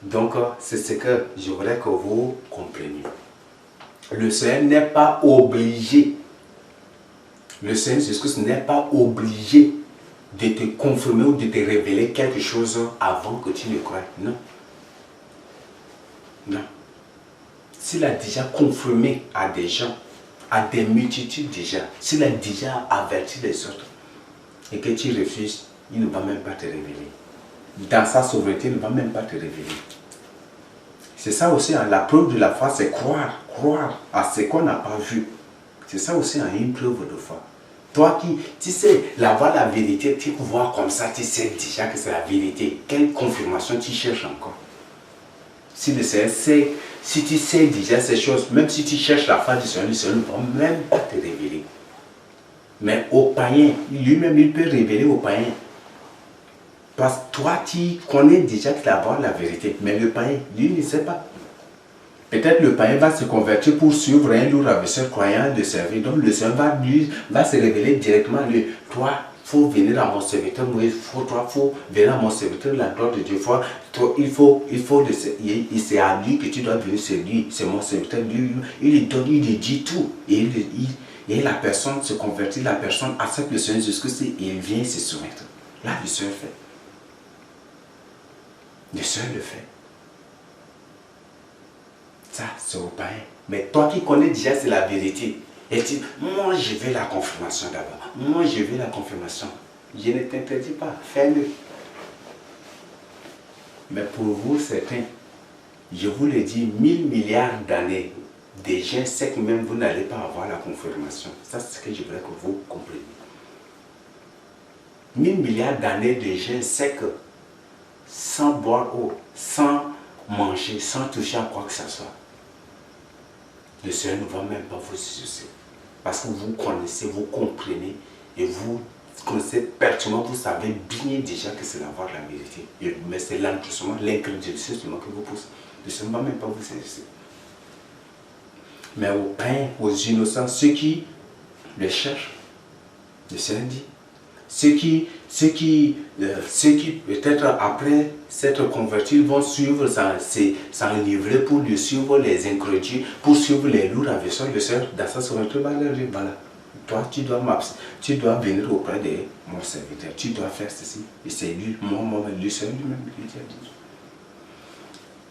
Donc, c'est ce que je voudrais que vous compreniez. Le Seigneur n'est pas obligé. Le Seigneur Jésus-Christ n'est pas obligé de te confirmer ou de te révéler quelque chose avant que tu ne croies. Non. Non. S'il a déjà confirmé à des gens, à des multitudes déjà, s'il a déjà averti les autres, et que tu refuses, il ne va même pas te révéler. Dans sa souveraineté, il ne va même pas te révéler. C'est ça aussi, hein, la preuve de la foi, c'est croire à ce qu'on n'a pas vu. C'est ça aussi, hein, une preuve de foi. Toi qui, tu sais, voir la vérité, tu vois comme ça, tu sais déjà que c'est la vérité. Quelle confirmation tu cherches encore? Si le Seigneur sait, si tu sais déjà ces choses, même si tu cherches la foi du Seigneur, le Seigneur ne va même pas te révéler. Mais au païen, lui-même, il peut révéler au païen. Parce que toi, tu connais déjà d'abord la vérité. Mais le païen, lui, ne sait pas. Peut-être le païen va se convertir pour suivre un lourd ravisseur croyant de servir. Donc le Seigneur va se révéler directement. Toi, il faut venir à mon serviteur. Toi, il faut venir à mon serviteur, la gloire de Dieu. C'est à lui que tu dois venir, c'est lui, c'est mon serviteur. Lui, il dit tout. Et la personne se convertit, la personne accepte le Seigneur Jésus-Christ et il vient se soumettre. Là, le Seigneur fait. Le Seigneur le fait. Ça, c'est au païen. Mais toi qui connais déjà, c'est la vérité. Et tu dis, moi, je veux la confirmation d'abord. Moi, je veux la confirmation. Je ne t'interdis pas, fais-le. Mais pour vous, certains, je vous le dis, 1000 milliards d'années, déjà, c'est que même vous n'allez pas avoir la confirmation. Ça, c'est ce que je voudrais que vous compreniez. 1000 milliards d'années de gens, c'est que sans boire eau, sans manger, sans toucher à quoi que ce soit, le Seigneur ne va même pas vous exaucer. Parce que vous connaissez, vous comprenez et vous connaissez pertinemment, vous savez bien déjà que c'est la voie de la vérité. Mais c'est l'endurcissement, l'incrédulité seulement que vous pousse. Le Seigneur ne va même pas vous exaucer. Mais aux païens, aux innocents, ceux qui le cherchent, le Seigneur dit, ceux qui peut-être après s'être convertis vont suivre, s'enivrer pour lui suivre les incrédules, pour suivre les lourds ravisseurs, le Seigneur, dans sa souveraineté, voilà. Toi, tu dois venir auprès de mon serviteur, tu dois faire ceci. Et c'est lui, le Seigneur lui-même qui dit.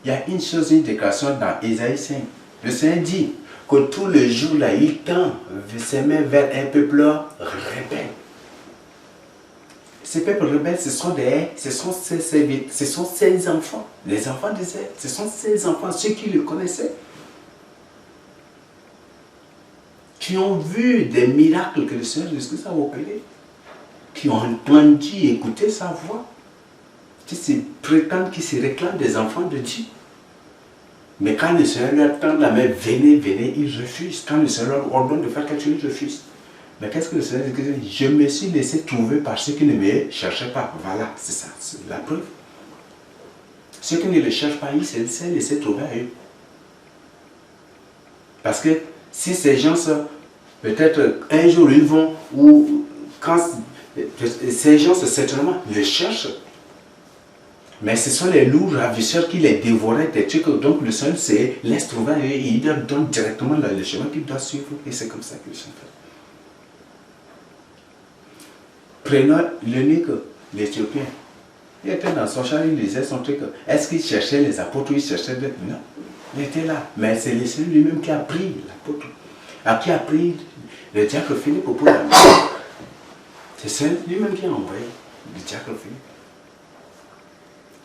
Il y a une chose, une déclaration dans Ésaïe 5. Le Seigneur dit que tout le jour là, il tend ses mains vers un peuple rebelle. Ces peuples rebelles, ce sont ses enfants, les enfants d'Israël, ce sont ses enfants, ceux qui le connaissaient, qui ont vu des miracles que le Seigneur Jésus-Christ a opérés, qui ont entendu, écouté sa voix, qui se prétendent, qui se réclament des enfants de Dieu. Mais quand le Seigneur leur tend la main, venez, ils refusent. Quand le Seigneur leur ordonne de faire quelque chose, ils refusent. Mais qu'est-ce que le Seigneur dit? Je me suis laissé trouver par ceux qui ne me cherchaient pas. Voilà, c'est ça, c'est la preuve. Ceux qui ne le cherchent pas, il s'est laissé trouver à eux. Parce que si ces gens, peut-être un jour ils vont, ou quand ces gens certainement le cherchent, mais ce sont les loups ravisseurs qui les dévoraient des trucs. Donc le Seigneur se laisse trouver à eux et il leur donne directement le chemin qu'ils doivent suivre. Et c'est comme ça que le Seigneur fait. Prenons l'unique, l'Éthiopien. Il était dans son champ, il lisait son truc. Est-ce qu'il cherchait les apôtres ou il cherchait d'autres? Non. Il était là. Mais c'est le Seigneur lui-même qui a pris l'apôtre. Qui a pris le diacre Philippe pour la mission. C'est Seigneur lui-même qui a envoyé le diacre Philippe.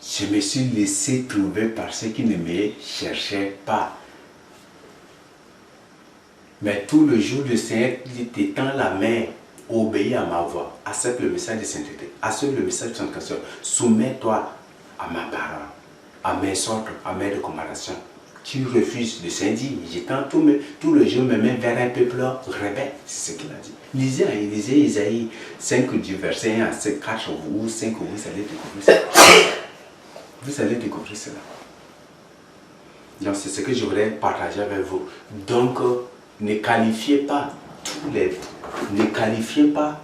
Je me suis laissé trouver par ceux qui ne me cherchaient pas. Mais tout le jour, le Seigneur t'étend la main. Obéis à ma voix, accepte le message de sainteté, accepte le message de sanctification, soumets-toi à ma parole, à mes ordres, à mes recommandations. Tu refuses, le Seigneur dit, j'étends tout le jour mes mains vers un peuple rebelle, c'est ce qu'il a dit. Lisez Isaïe 5 du verset 1 à 4 ou 5, vous allez découvrir ça. Vous allez découvrir cela. Donc c'est ce que je voudrais partager avec vous. Donc ne qualifiez pas ne qualifiez pas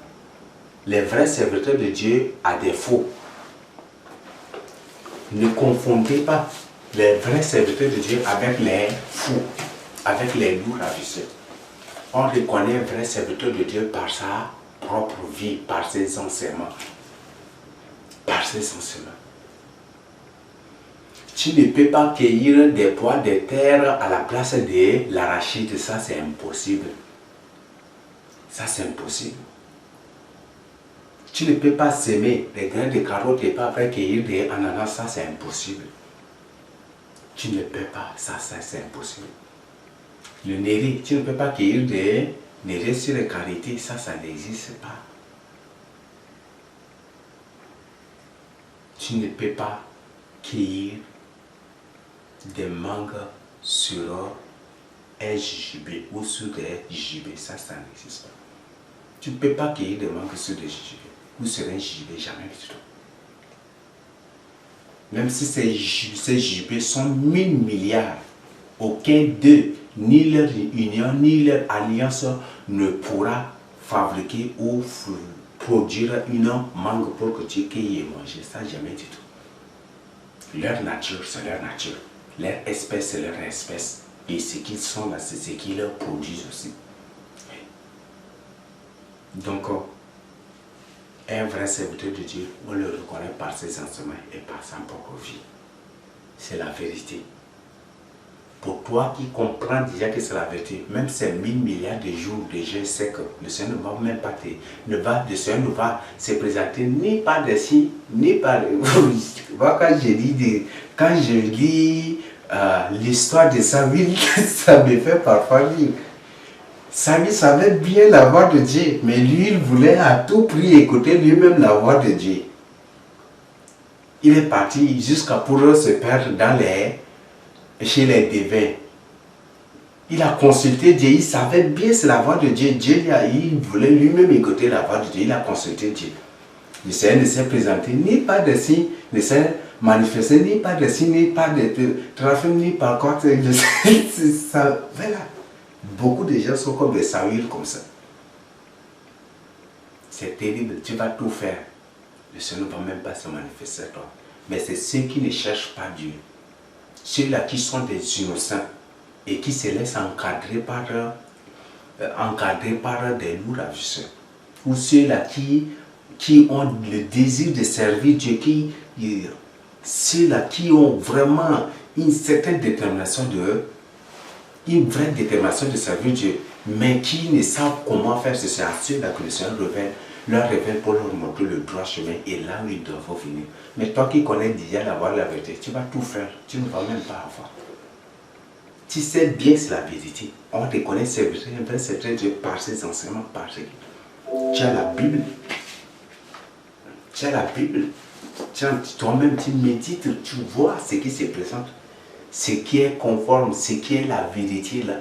les vrais serviteurs de Dieu à des faux. Ne confondez pas les vrais serviteurs de Dieu avec les fous, avec les lourds ravisseurs. On reconnaît un vrai serviteur de Dieu par sa propre vie, par ses enseignements. Par ses enseignements. Tu ne peux pas cueillir des pois de terre à la place de l'arachide, ça c'est impossible. Ça c'est impossible. Tu ne peux pas semer des grains de carottes et pas après cueillir des ananas, ça c'est impossible. Tu ne peux pas, ça c'est impossible. Le néré, tu ne peux pas cueillir des nérés sur les qualités, ça n'existe pas. Tu ne peux pas cueillir des mangues sur un jujube ou sur des jujubes, ça n'existe pas. Tu ne peux pas cueillir des mangues sur des jujubes ou sur un jujube, jamais du tout. Même si ces jujubes sont 1000 milliards, aucun d'eux, ni leur union, ni leur alliance ne pourra fabriquer ou produire une mangue pour que tu cueilles et manger. Ça, jamais du tout. Leur nature, c'est leur nature. Leur espèce, c'est leur espèce. Et ce qu'ils sont là, c'est ce qu'ils leur produisent aussi. Donc, un vrai serviteur de Dieu, on le reconnaît par ses enseignements et par sa propre vie. C'est la vérité. Pour toi qui comprends déjà que c'est la vérité, même ces 1000 milliards de jours de je sais que le Seigneur ne va même pas le Seigneur ne va se présenter ni par des signes, ni par... Quand je lis l'histoire de Samuel, ça me fait parfois rire. Samuel savait bien la voix de Dieu, mais lui, il voulait à tout prix écouter lui-même la voix de Dieu. Il est parti jusqu'à pour se perdre chez les devins. Il a consulté Dieu, il savait bien c'est la voix de Dieu. Il voulait lui-même écouter la voix de Dieu, il a consulté Dieu. Le Seigneur ne s'est présenté ni par des signes, ne s'est manifesté ni par des signes, ni par des trafics, ni par quoi. Ça, voilà. Beaucoup de gens sont comme des Samuel comme ça. C'est terrible, tu vas tout faire. Le Seigneur ne va même pas se manifester à toi. Mais c'est ceux qui ne cherchent pas Dieu. Ceux-là qui sont des innocents et qui se laissent encadrer par des lourds ravisseurs. Ou ceux-là qui ont le désir de servir Dieu, ceux-là qui ont vraiment une certaine détermination une vraie détermination de servir Dieu, mais qui ne savent comment faire ceci. À ceux-là que le Seigneur leur révèle pour leur montrer le droit chemin et là où ils doivent venir. Mais toi qui connais déjà la voie de la vérité, tu vas tout faire, tu ne vas même pas avoir. Tu sais bien c'est la vérité. On te connaît serviteur, un vrai serviteur Dieu par ses enseignements, par ses... Tu as la Bible. Tu as la Bible. Toi-même tu médites, tu vois ce qui se présente. Ce qui est conforme, ce qui est la vérité là.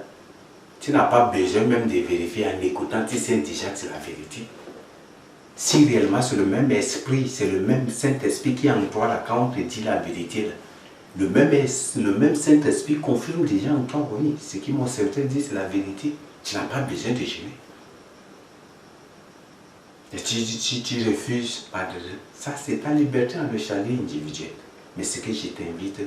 Tu n'as pas besoin même de vérifier en écoutant, tu sais déjà que c'est la vérité. Si réellement c'est le même esprit, c'est le même Saint-Esprit qui est en toi là, quand on te dit la vérité là. Le même Saint-Esprit confirme déjà en toi, oui, ce qui mon serviteur dit c'est la vérité. Tu n'as pas besoin de gêner. Et tu refuses, ça c'est ta liberté en le chalet individuel. Mais ce que je t'invite,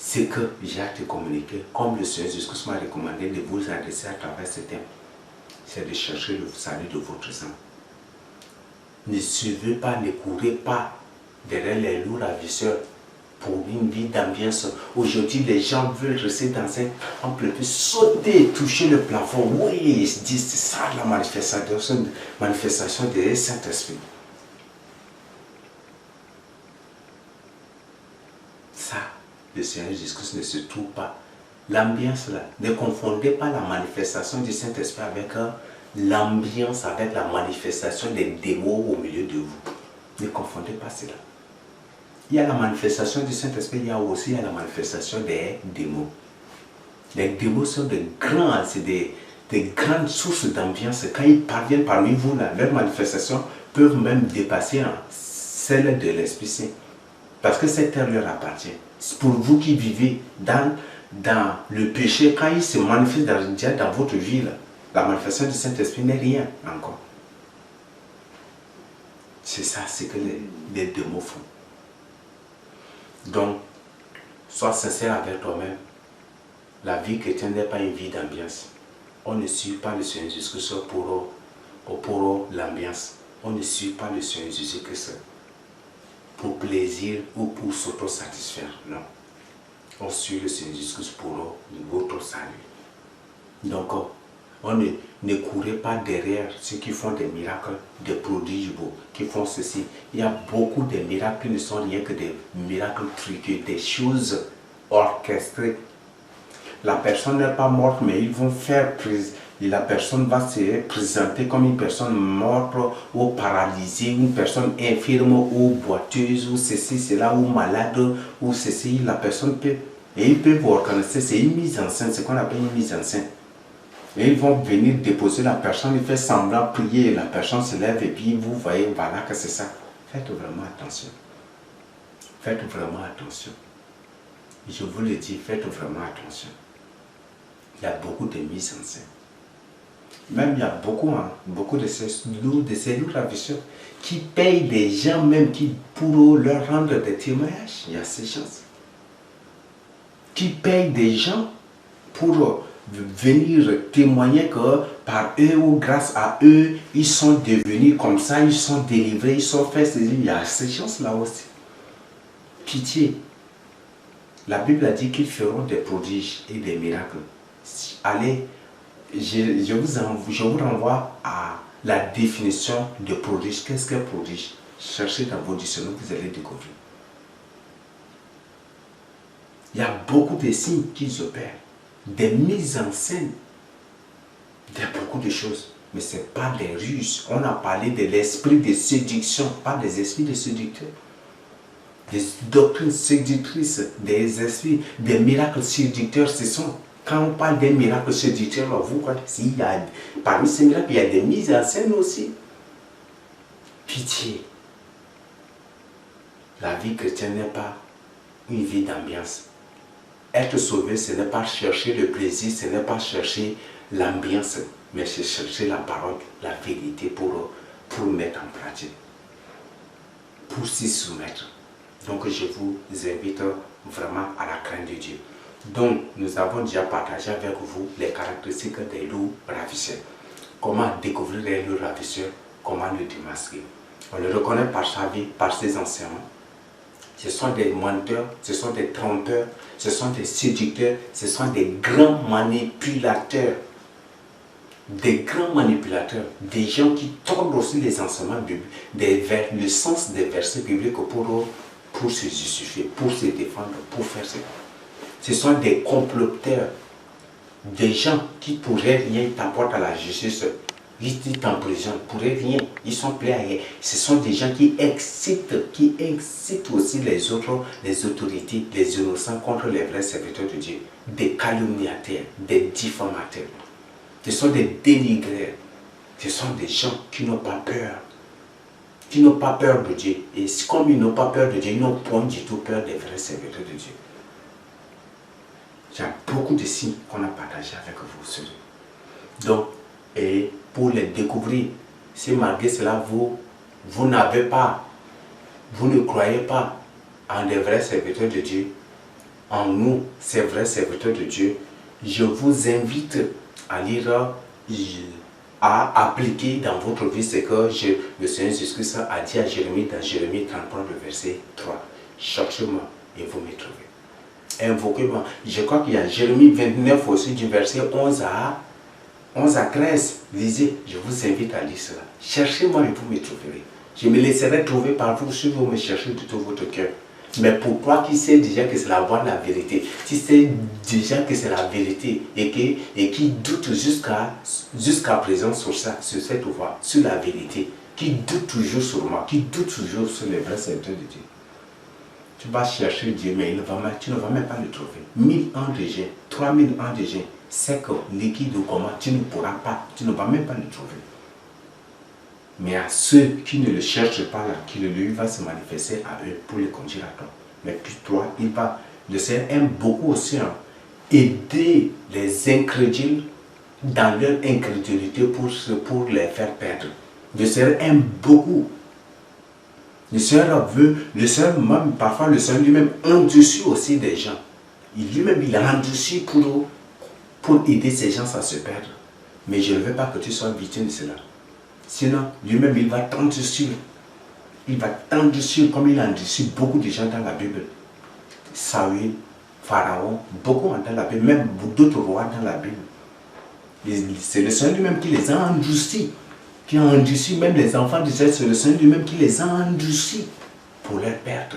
c'est que j'ai à te communiquer, comme le Seigneur Jésus m'a recommandé de vous adresser à travers ce thème, c'est de chercher le salut de votre sang. Ne suivez pas, ne courez pas derrière les lourds ravisseurs pour une vie d'ambiance. Aujourd'hui, les gens veulent rester dans un temple, sauter, toucher le plafond. Oui, ils se disent, c'est ça la manifestation du Saint-Esprit. Ça, le Seigneur Jésus ne se trouve pas. L'ambiance là, ne confondez pas la manifestation du Saint-Esprit avec l'ambiance, avec la manifestation des démons au milieu de vous. Ne confondez pas cela. Il y a la manifestation du Saint-Esprit, il y a aussi la manifestation des démons. Les démons sont c'est des grandes sources d'ambiance. Quand ils parviennent parmi vous, là, leurs manifestations peuvent même dépasser celles de l'Esprit Saint. Parce que cette terre leur appartient. Pour vous qui vivez dans le péché, quand il se manifeste dans votre vie, là, la manifestation du Saint-Esprit n'est rien encore. C'est ça, c'est que les démons font. Donc, sois sincère avec toi-même. La vie chrétienne n'est pas une vie d'ambiance. On ne suit pas le Seigneur Jésus-Christ pour l'ambiance. On ne suit pas le Seigneur Jésus-Christ pour plaisir ou pour s'auto-satisfaire. Non. On suit le Seigneur Jésus-Christ pour votre salut. Donc, on ne courez pas derrière ceux qui font des miracles, des prodiges beaux, qui font ceci. Il y a beaucoup de miracles qui ne sont rien que des miracles truqués, des choses orchestrées. La personne n'est pas morte, mais ils vont faire prise. Et la personne va se présenter comme une personne morte ou paralysée, une personne infirme ou boiteuse ou ceci, cela, ou malade ou ceci. La personne peut, et ils peuvent organiser, c'est une mise en scène, c'est ce qu'on appelle une mise en scène. Et ils vont venir déposer la personne, il fait semblant prier, et la personne se lève et puis vous voyez, voilà que c'est ça. Faites vraiment attention. Faites vraiment attention. Je vous le dis, faites vraiment attention. Il y a beaucoup de mises en scène. Même il y a beaucoup de ces loups ravisseurs qui payent des gens même qui pour leur rendre des témoignages. Il y a ces gens qui payent des gens pour venir témoigner que par eux ou grâce à eux, ils sont devenus comme ça, ils sont délivrés, ils sont faits. Il y a ces gens-là aussi. Pitié. La Bible a dit qu'ils feront des prodiges et des miracles. Allez, je vous renvoie à la définition de prodige. Qu'est-ce qu'un prodige? Cherchez dans vos dictionnaires, vous allez découvrir. Il y a beaucoup de signes qu'ils opèrent, des mises en scène, il y a beaucoup de choses. Mais ce n'est pas des ruses. On a parlé de l'esprit de séduction, pas des esprits de séducteurs. Des doctrines séductrices, des esprits, des miracles séducteurs, ce sont. Quand on parle des miracles séducteurs, vous croyez parmi ces miracles, il y a des mises en scène aussi. Pitié. La vie chrétienne n'est pas une vie d'ambiance. Être sauvé, ce n'est pas chercher le plaisir, ce n'est pas chercher l'ambiance, mais c'est chercher la parole, la vérité pour mettre en pratique, pour s'y soumettre. Donc je vous invite vraiment à la crainte de Dieu. Donc nous avons déjà partagé avec vous les caractéristiques des loups ravisseurs. Comment découvrir les loups ravisseurs, comment le démasquer. On le reconnaît par sa vie, par ses enseignements. Ce sont des menteurs, ce sont des trompeurs, ce sont des séducteurs, ce sont des grands manipulateurs. Des grands manipulateurs, des gens qui tordent aussi les enseignements bibliques, le sens des versets bibliques pour se justifier, pour se défendre, pour faire ça. Ce sont des comploteurs, des gens qui pourraient rien t'apporter à la justice. Ils t'emprisonnent, pourraient rien, ils sont prêts à rien. Ce sont des gens qui excitent aussi les autorités, les innocents contre les vrais serviteurs de Dieu. Des calomniateurs, des diffamateurs. Ce sont des dénigreurs. Ce sont des gens qui n'ont pas peur. Qui n'ont pas peur de Dieu. Et comme ils n'ont pas peur de Dieu, ils n'ont point du tout peur des vrais serviteurs de Dieu. Il y a beaucoup de signes qu'on a partagés avec vous. Donc, et pour les découvrir, si malgré cela, vous n'avez pas, vous ne croyez pas en des vrais serviteurs de Dieu, en nous, ces vrais serviteurs de Dieu, je vous invite à lire, à appliquer dans votre vie ce que le Seigneur Jésus-Christ a dit à Jérémie dans Jérémie 33, le verset 3. Cherchez-moi et vous me trouverez. Invoquez-moi. Je crois qu'il y a Jérémie 29 aussi du verset 11 à 13. Lisez, je vous invite à lire cela. Cherchez-moi et vous me trouverez. Je me laisserai trouver par vous si vous me cherchez de tout votre cœur. Mais pour toi qui sais déjà que c'est la voie de la vérité, qui sais déjà que c'est la vérité et qui doute jusqu'à présent sur ça, sur cette voie, sur la vérité, qui doute toujours sur moi, qui doute toujours sur les vrais serviteurs de Dieu. Tu vas chercher Dieu, mais tu ne vas même pas le trouver. 1000 ans de jeûne, 3000 ans de jeûne, sec, liquide ou comment, tu ne pourras pas, tu ne vas même pas le trouver. Mais à ceux qui ne le cherchent pas là, qui lui va se manifester à eux pour les conduire à toi. Mais puis toi, le Seigneur aime beaucoup aussi aider les incrédules dans leur incrédulité pour les faire perdre. Le Seigneur aime beaucoup. Le Seigneur veut, le Seigneur même, parfois le Seigneur lui-même endurcit aussi des gens. Lui-même, il a endurci pour aider ces gens à se perdre. Mais je ne veux pas que tu sois victime de cela. Sinon, lui-même, il va t'endurcir. Il va t'endurcir comme il a endurci beaucoup de gens dans la Bible. Saül, Pharaon, beaucoup dans la Bible, même d'autres rois dans la Bible. C'est le Seigneur lui-même qui les a endurcis. Qui a endurci même les enfants d'Israël, c'est le Seigneur lui-même qui les a endurcis pour leur perdre.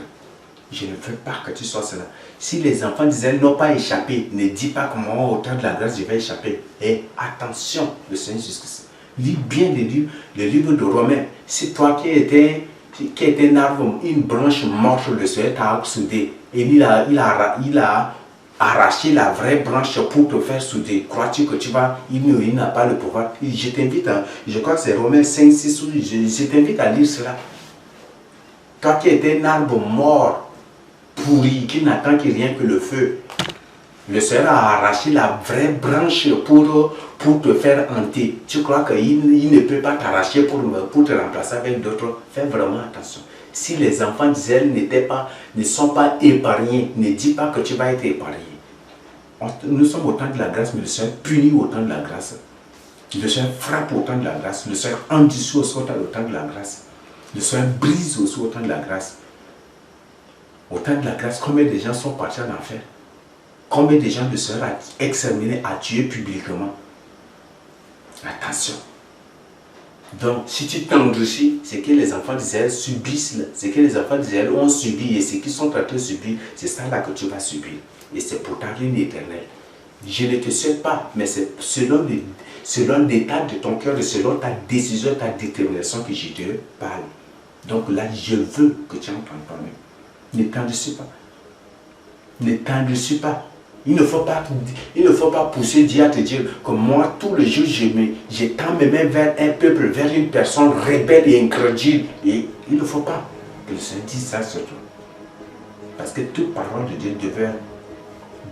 Je ne veux pas que tu sois cela. Si les enfants d'Israël n'ont pas échappé, ne dis pas que moi, au temps de la grâce, je vais échapper. Et attention, le Seigneur Jésus-Christ. Lis bien le livre de Romains. Si toi qui étais un arbre, une branche morte, le Seigneur t'a soudé. Et il a arraché la vraie branche pour te faire souder. Crois-tu que tu vas, il n'a pas le pouvoir. Je t'invite, je crois que c'est Romains 5, 6, je t'invite à lire cela. Toi qui étais un arbre mort, pourri, qui n'attend que rien que le feu. Le Seigneur a arraché la vraie branche pour te faire hanter. Tu crois qu'il ne peut pas t'arracher pour te remplacer avec d'autres? Fais vraiment attention. Si les enfants d'Israël ne sont pas épargnés, ne dis pas que tu vas être épargné. Nous sommes au temps de la grâce, mais le Seigneur punit au temps de la grâce. Le Seigneur frappe au temps de la grâce. Le Seigneur endurcit aussi au temps de la grâce. Le Seigneur brise aussi au temps de la grâce. Au temps de la grâce, combien de gens sont partis en enfer? Combien de gens le Seigneur a exterminé, a tué publiquement? Attention. Donc, si tu t'endurcis, c'est que les enfants d'Israël subissent, c'est que les enfants d'Israël ont subi, et ce qu'ils sont en train de subir, c'est ça là que tu vas subir. Et c'est pour ta vie éternelle. Je ne te souhaite pas, mais c'est selon l'état de ton cœur, et selon ta décision, ta détermination que je te parle. Donc là, je veux que tu entendes toi-même. Ne t'endurcis pas. Ne t'endurcis pas. Il ne faut pas pousser Dieu à te dire que moi, tout le jour, je tends mes mains vers un peuple, vers une personne rebelle et incrédule. Et il ne faut pas que le Seigneur dise ça sur toi. Parce que toute parole de Dieu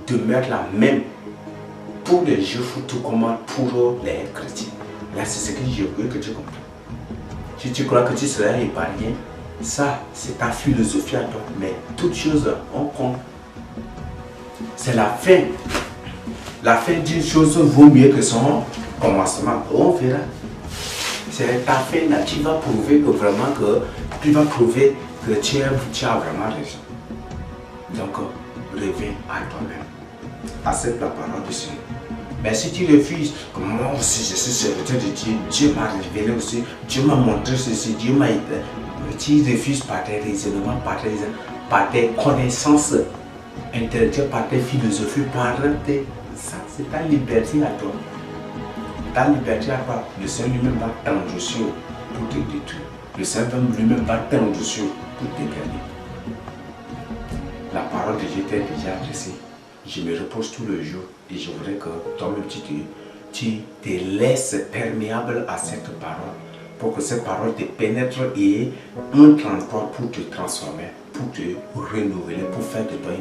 demeure la même pour les Juifs, tout comme pour les chrétiens. Là, c'est ce que je veux que tu comprennes. Si tu crois que tu seras épargné, ça, c'est ta philosophie à toi. Mais toutes choses ont compte. C'est la fin. La fin d'une chose vaut mieux que son commencement. On verra. C'est ta fin là. Tu vas prouver que vraiment tu as vraiment raison. Donc, reviens à toi-même. Accepte la parole du Seigneur. Mais si tu refuses, comme moi aussi je suis serviteur de Dieu, Dieu m'a révélé aussi, Dieu m'a montré ceci, Dieu m'a aidé. Tu refuses par tes raisonnements, par tes connaissances intellectuelles, par tes philosophies, ça c'est ta liberté à toi. Ta liberté à toi. Le Seigneur lui-même va t'endurcir pour te détruire. Le Seigneur lui-même va t'endurcir pour te gagner. La parole de Dieu t'est déjà adressée. Je me repose tout le jour et je voudrais que toi-même tu te laisses perméable à cette parole pour que cette parole te pénètre et entre en toi pour te transformer, pour te renouveler, pour faire de toi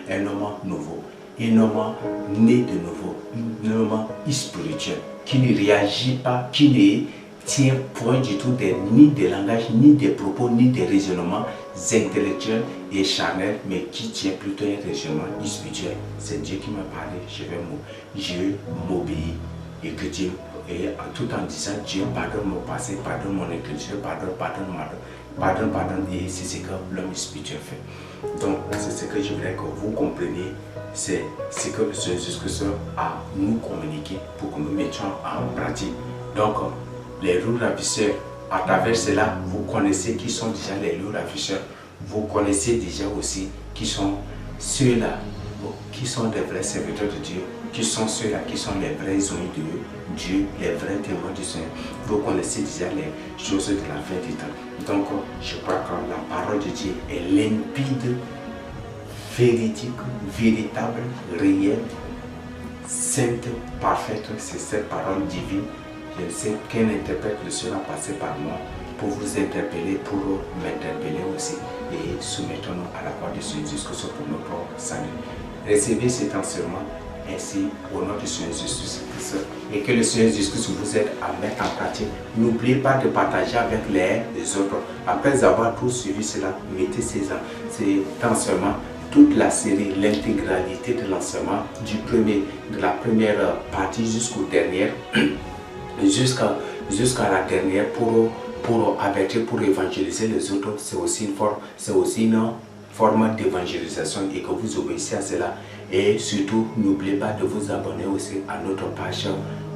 un homme nouveau, un homme né de nouveau, un homme spirituel qui ne réagit pas, qui ne tient point du tout ni des langages, ni des propos, ni des raisonnements intellectuels et charnels, mais qui tient plutôt un raisonnement spirituel. C'est Dieu qui m'a parlé, je m'obéis et que Dieu, et tout en disant Dieu pardonne mon passé, pardonne mon intelligence, pardonne, et c'est ce que l'homme spirituel fait. Donc c'est ce que je voudrais que vous compreniez, c'est ce que le Seigneur Jésus-Christ a nous communiqué pour que nous mettions en pratique. Donc les loups ravisseurs, à travers cela, vous connaissez qui sont déjà les loups ravisseurs. Vous connaissez déjà aussi qui sont ceux-là, qui sont des vrais serviteurs de Dieu, qui sont ceux-là qui sont les vrais amis de Dieu, les vrais témoins du Seigneur. Vous connaissez déjà les choses de la fin du temps. Donc, je crois que la parole de Dieu est limpide, véridique, véritable, réelle, sainte, parfaite. C'est cette parole divine. Je ne sais quel interprète le Seigneur a passé par moi pour vous interpeller, pour m'interpeller aussi. Et soumettons-nous à la croix de Jésus jusqu'au pour notre salut. Recevez cet enseignement ainsi au nom du Seigneur Jésus-Christ. Et que le Seigneur Jésus-Christ vous aide à mettre en pratique. N'oubliez pas de partager avec les autres. Après avoir tout suivi cela, mettez ces enseignements, toute la série, l'intégralité de l'enseignement, de la première partie jusqu'au dernier, jusqu'à la dernière pour avertir, pour évangéliser les autres. C'est aussi une forme d'évangélisation et que vous obéissez à cela. Et surtout, n'oubliez pas de vous abonner aussi à notre page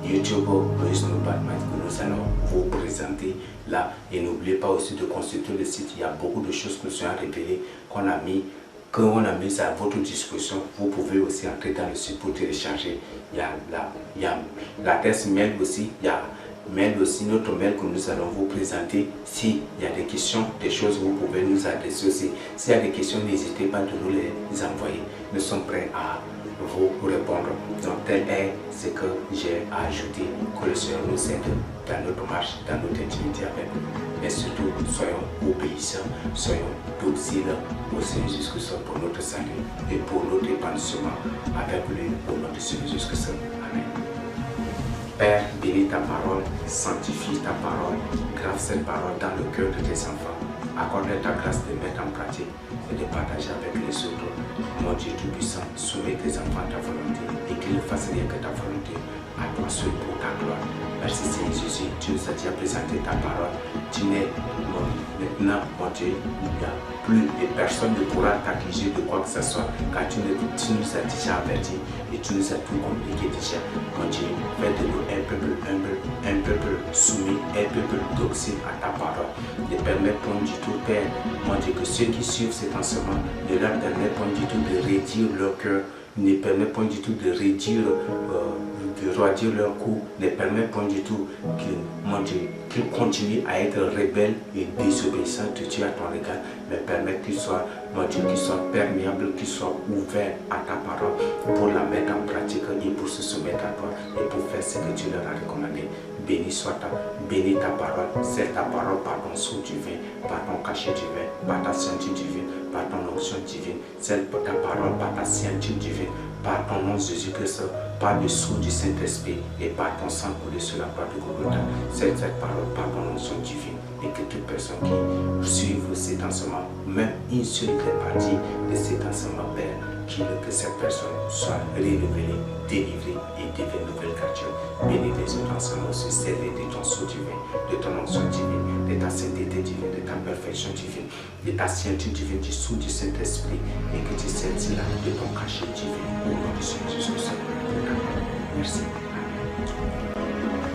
YouTube Moïse Batman que nous allons vous présenter là. Et n'oubliez pas aussi de consulter le site. Il y a beaucoup de choses que nous avons révélées qu'on a mis à votre disposition. Vous pouvez aussi entrer dans le site pour télécharger. Il y a l'adresse mail aussi. Il y a notre mail que nous allons vous présenter. S'il y a des questions, des choses, vous pouvez nous adresser aussi. S'il y a des questions, n'hésitez pas de nous les envoyer. Nous sommes prêts à vous répondre. Donc tel est ce que j'ai à ajouter. Que le Seigneur nous aide dans notre marche, dans notre intimité avec nous. Mais surtout, soyons obéissants, soyons dociles au Seigneur Jésus-Christ pour notre salut et pour notre épanouissement avec lui au nom du Seigneur Jésus-Christ. Amen. Père, bénis ta parole, sanctifie ta parole, grave cette parole dans le cœur de tes enfants. Accorde ta grâce de mettre en pratique et de partager avec les autres. Mon Dieu Tout-Puissant, soumets tes enfants à ta volonté et qu'ils ne fassent rien que ta volonté, à toi seul pour ta gloire. Merci Seigneur Jésus, tu nous as déjà présenté ta parole. Tu n'es maintenant, mon Dieu, il n'y a plus et personne ne pourra t'accuser de quoi que ce soit, car tu nous as déjà avertis et tu nous as tout communiqué déjà. Mon Dieu, fais de nous un peuple humble, un peuple soumis, un peuple docile à ta parole. Ne permets pas du tout, Père, mon Dieu, que ceux qui suivent cet enseignement ne leur permettent pas du tout de réduire leur cœur, ne permet pas du tout de réduire leur cou, ne permet pas du tout qu'ils continuent à être rebelles et désobéissants de Dieu à ton égard, mais permet qu'ils soient, mon Dieu, qu'ils soient perméables, qu'ils soient ouverts à ta parole pour la mettre en pratique et pour se soumettre à toi et pour faire ce que Dieu leur a recommandé. Béni ta parole, c'est ta parole par ton sceau divin, par ton cachet divin, par ta ceinture divine, par ton onction divine, c'est ta parole par ta ceinture divine, par ton nom Jésus-Christ, par le sceau du Saint-Esprit et par ton sang coulé sur la croix de Golgotha. C'est cette parole par ton onction divine et que toute personne qui suive cet enseignement, même une seule partie de cet enseignement, Père, que cette personne soit renouvelée, délivrée et devienne nouvelle créature. Bénis les autres enseignements, se servir de ton sceau divin, de ton onction divine, de ta sainteté divine, de ta perfection divine, de ta ceinture divine, du sceau du Saint-Esprit et que tu sers cela de ton cachet divin au nom du Seigneur Jésus. Merci. Amen.